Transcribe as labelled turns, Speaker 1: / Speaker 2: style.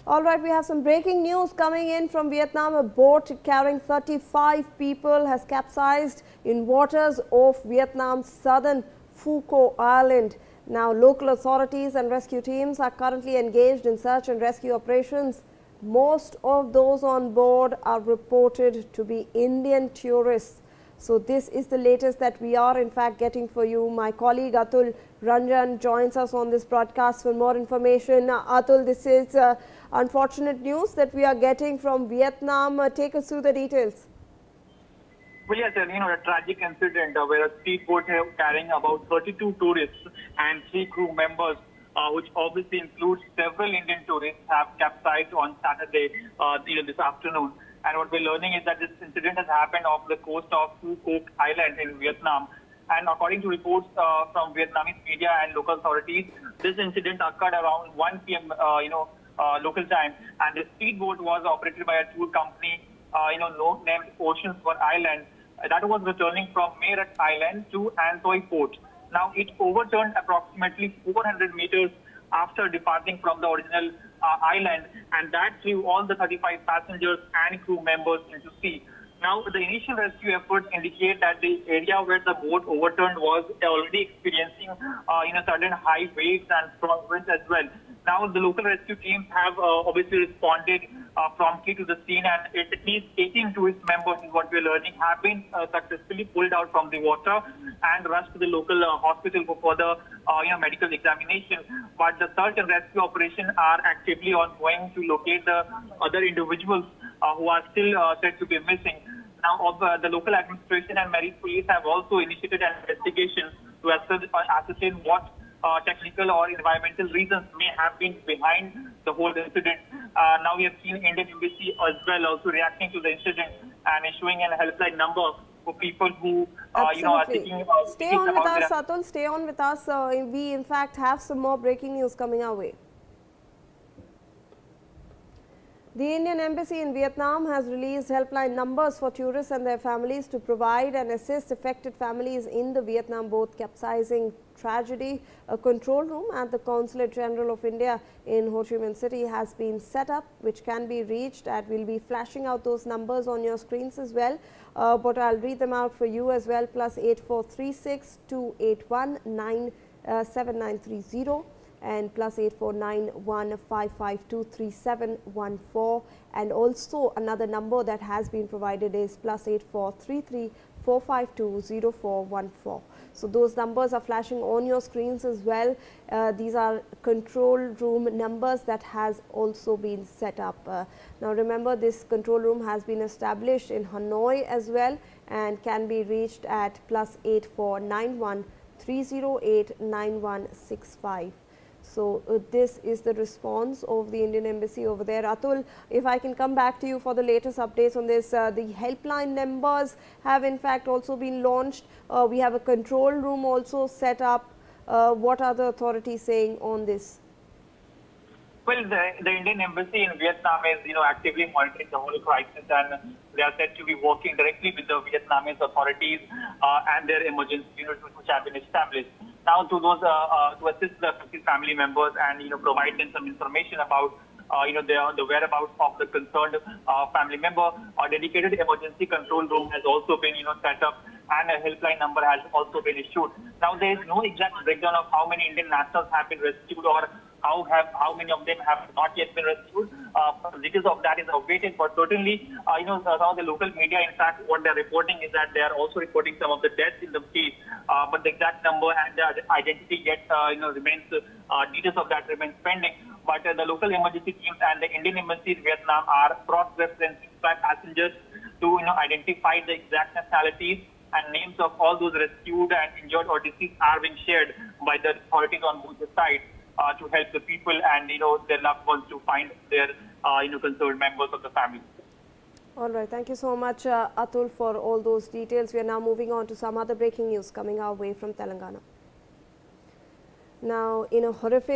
Speaker 1: All right, we have some breaking news coming in from Vietnam. A boat carrying 35 people has capsized in waters off Vietnam's southern Phu Co Island. Now, local authorities and rescue teams are currently engaged in search and rescue operations. Most of those on board are reported to be Indian tourists. So this is the latest that we are in fact getting for you. My colleague Atul Ranjan joins us on this broadcast for more information. Atul, this is unfortunate news that we are getting from Vietnam. Take us through the details.
Speaker 2: Well, yes, a tragic incident where a speedboat carrying about 32 tourists and 3 crew members, which obviously includes several Indian tourists, have capsized on Saturday, this afternoon. And what we're learning is that this incident has happened off the coast of Phu Quoc Island in Vietnam. And according to reports from Vietnamese media and local authorities, this incident occurred around 1 p.m. Local time. And the speedboat was operated by a tour company, named Oceans for Island. That was returning from Maritime Island to An Thoi Port. Now, it overturned approximately 400 meters after departing from the original island, and that threw all the 35 passengers and crew members into sea. Now, the initial rescue efforts indicate that the area where the boat overturned was already experiencing, sudden high waves and strong winds as well. Now, the local rescue teams have obviously responded promptly to the scene, and at least 18 tourist members, is what we're learning, have been successfully pulled out from the water and rushed to the local hospital for further, medical examination. But the search and rescue operation are actively ongoing to locate the other individuals who are still said to be missing. Now, the local administration and Marine Police have also initiated an investigation to ascertain what technical or environmental reasons may have been behind the whole incident. Now we have seen Indian Embassy as well also reacting to the incident and issuing a helpline number for people who are thinking about.
Speaker 1: Stay on with us, Atul. Stay on with us. We in fact have some more breaking news coming our way. The Indian Embassy in Vietnam has released helpline numbers for tourists and their families to provide and assist affected families in the Vietnam boat capsizing tragedy. A control room at the Consulate General of India in Ho Chi Minh City has been set up, which can be reached at. We'll be flashing out those numbers on your screens as well, but I'll read them out for you as well. +8436 281 7930. and +849155237114, and also another number that has been provided is +8433 4520414. So those numbers are flashing on your screens as well. These are control room numbers that has also been set up. Now remember, this control room has been established in Hanoi as well and can be reached at +8491 308 9165. So this is the response of the Indian Embassy over there. Atul, if I can come back to you for the latest updates on this, the helpline numbers have in fact also been launched. We have a control room also set up. What are the authorities saying on this?
Speaker 2: Well, the Indian Embassy in Vietnam is, actively monitoring the whole crisis, and they are said to be working directly with the Vietnamese authorities and their emergency units which have been established. Now, to those to assist the family members and provide them some information about the whereabouts of the concerned family member, a dedicated emergency control room has also been set up, and a helpline number has also been issued. Now, there is no exact breakdown of how many Indian nationals have been rescued or how many of them have not yet been rescued. Details of that is awaited, but certainly, some of the local media, in fact, what they're reporting is that they are also reporting some of the deaths in the case, but the exact number and the identity yet, remains, details of that remains pending. But the local emergency teams and the Indian Embassy in Vietnam are cross-referencing passengers to, identify the exact nationalities, and names of all those rescued and injured or deceased are being shared by the authorities on both the sides. To help the people and their loved ones to find their concerned members of the family.
Speaker 1: All right, thank you so much, Atul, for all those details. We are now moving on to some other breaking news coming our way from Telangana. Now, in a horrific